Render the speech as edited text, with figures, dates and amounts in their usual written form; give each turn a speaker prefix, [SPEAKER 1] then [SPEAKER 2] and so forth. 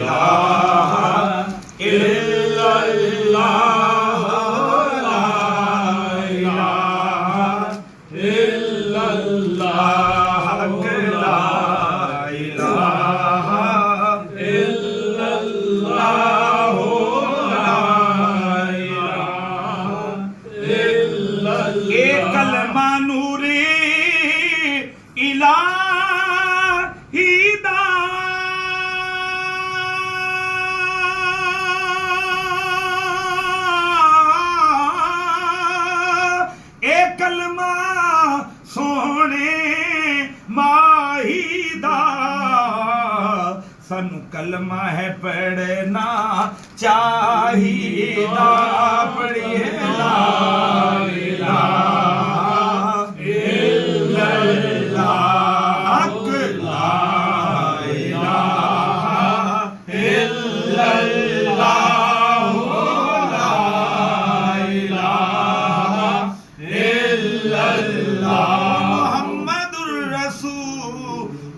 [SPEAKER 1] इलाहा इल्लल्लाह ला इलाहा इल्लल्लाह ला इलाहा इल्लल्लाह ला इलाहा इल्लल्लाह एक कलमा नूरे इलाही दा एक कलमा सोहने माही दा सानू कलमा है पढ़ना चाहिदा पढ़िए ला इलाहा इल्लल्लाह ला इलाहा इल्लल्लाह ला इलाहा इल्लल्लाह मुहम्मदुर रसूलुल्लाह